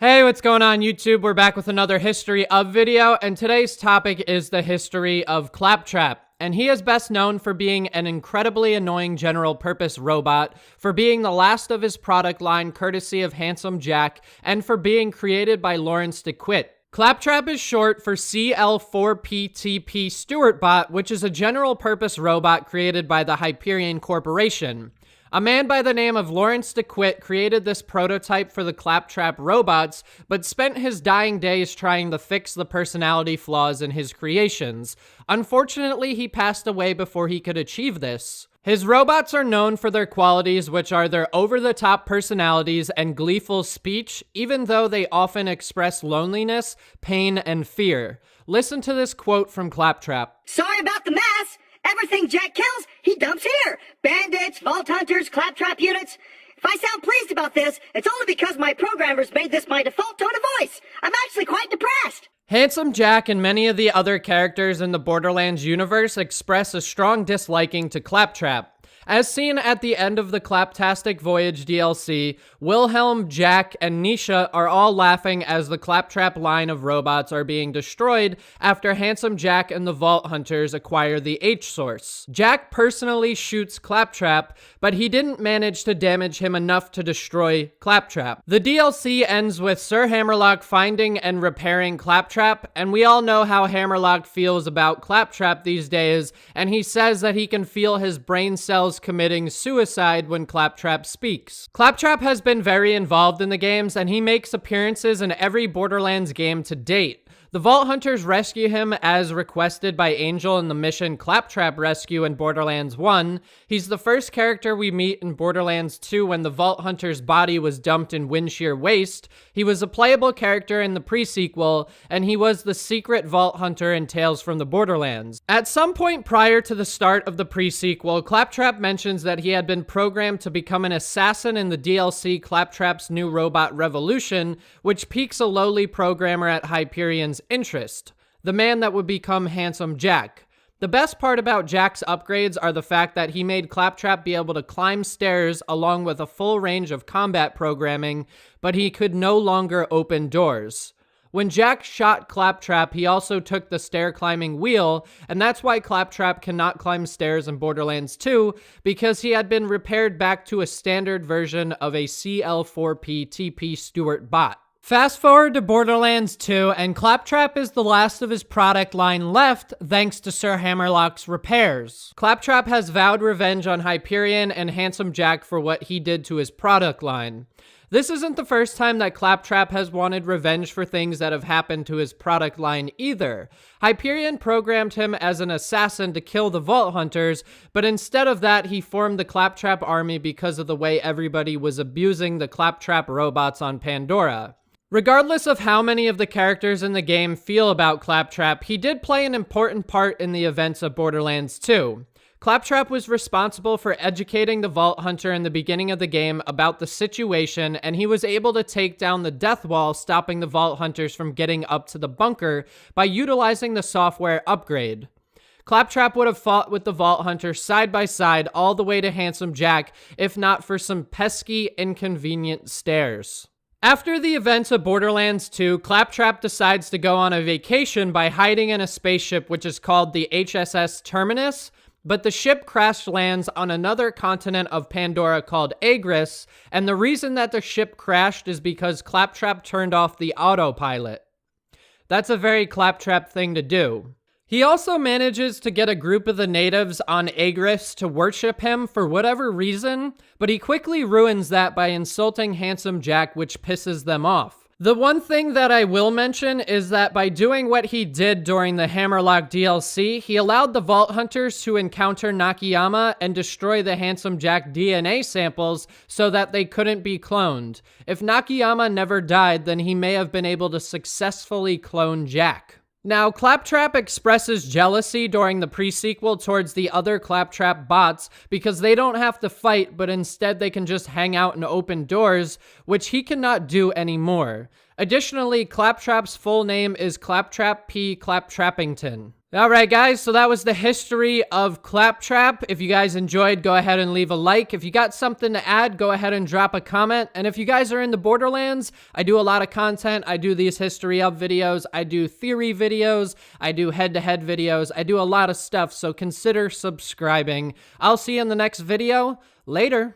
Hey, what's going on YouTube? We're back with another history of video, and today's topic is the history of Claptrap. And he is best known for being an incredibly annoying general-purpose robot, for being the last of his product line courtesy of Handsome Jack, and for being created by Lawrence DeQuitt. Claptrap is short for CL4PTP StewartBot, which is a general-purpose robot created by the Hyperion Corporation. A man by the name of Lawrence DeQuitt created this prototype for the Claptrap robots, but spent his dying days trying to fix the personality flaws in his creations. Unfortunately, he passed away before he could achieve this. His robots are known for their qualities, which are their over-the-top personalities and gleeful speech, even though they often express loneliness, pain, and fear. Listen to this quote from Claptrap. Sorry about the mess. Everything Jack kills, he dumps here. Bandits, vault hunters, Claptrap units. If I sound pleased about this, it's only because my programmers made this my default tone of voice. I'm actually quite depressed. Handsome Jack and many of the other characters in the Borderlands universe express a strong disliking to Claptrap. As seen at the end of the Claptastic Voyage DLC, Wilhelm, Jack, and Nisha are all laughing as the Claptrap line of robots are being destroyed after Handsome Jack and the Vault Hunters acquire the H-Source. Jack personally shoots Claptrap, but he didn't manage to damage him enough to destroy Claptrap. The DLC ends with Sir Hammerlock finding and repairing Claptrap, and we all know how Hammerlock feels about Claptrap these days, and he says that he can feel his brain cells committing suicide when Claptrap speaks. Claptrap has been very involved in the games, and he makes appearances in every Borderlands game to date. The Vault Hunters rescue him as requested by Angel in the mission Claptrap Rescue in Borderlands 1. He's the first character we meet in Borderlands 2 when the Vault Hunter's body was dumped in Windshear Waste. He was a playable character in the pre-sequel, and he was the secret Vault Hunter in Tales from the Borderlands. At some point prior to the start of the pre-sequel, Claptrap mentions that he had been programmed to become an assassin in the DLC Claptrap's New Robot Revolution, which piques a lowly programmer at Hyperion's interest, the man that would become Handsome Jack. The best part about Jack's upgrades are the fact that he made Claptrap be able to climb stairs along with a full range of combat programming, but he could no longer open doors. When Jack shot Claptrap, he also took the stair climbing wheel, and that's why Claptrap cannot climb stairs in Borderlands 2, because he had been repaired back to a standard version of a CL4P TP Stewart bot. Fast forward to Borderlands 2, and Claptrap is the last of his product line left thanks to Sir Hammerlock's repairs. Claptrap has vowed revenge on Hyperion and Handsome Jack for what he did to his product line. This isn't the first time that Claptrap has wanted revenge for things that have happened to his product line either. Hyperion programmed him as an assassin to kill the Vault Hunters, but instead of that, he formed the Claptrap army because of the way everybody was abusing the Claptrap robots on Pandora. Regardless of how many of the characters in the game feel about Claptrap, he did play an important part in the events of Borderlands 2. Claptrap was responsible for educating the Vault Hunter in the beginning of the game about the situation, and he was able to take down the death wall, stopping the Vault Hunters from getting up to the bunker by utilizing the software upgrade. Claptrap would have fought with the Vault Hunter side by side all the way to Handsome Jack, if not for some pesky, inconvenient stairs. After the events of Borderlands 2, Claptrap decides to go on a vacation by hiding in a spaceship which is called the HSS Terminus, but the ship crash lands on another continent of Pandora called Agris, and the reason that the ship crashed is because Claptrap turned off the autopilot. That's a very Claptrap thing to do. He also manages to get a group of the natives on Agris to worship him for whatever reason, but he quickly ruins that by insulting Handsome Jack, which pisses them off. The one thing that I will mention is that by doing what he did during the Hammerlock DLC, he allowed the Vault Hunters to encounter Nakayama and destroy the Handsome Jack DNA samples so that they couldn't be cloned. If Nakayama never died, then he may have been able to successfully clone Jack. Now, Claptrap expresses jealousy during the pre-sequel towards the other Claptrap bots because they don't have to fight, but instead they can just hang out and open doors, which he cannot do anymore. Additionally, Claptrap's full name is Claptrap P. Claptrappington. Alright guys, so that was the history of Claptrap. If you guys enjoyed, go ahead and leave a like. If you got something to add, go ahead and drop a comment. And if you guys are into Borderlands, I do a lot of content. I do these history of videos, I do theory videos, I do head-to-head videos, I do a lot of stuff, so consider subscribing. I'll see you in the next video. Later.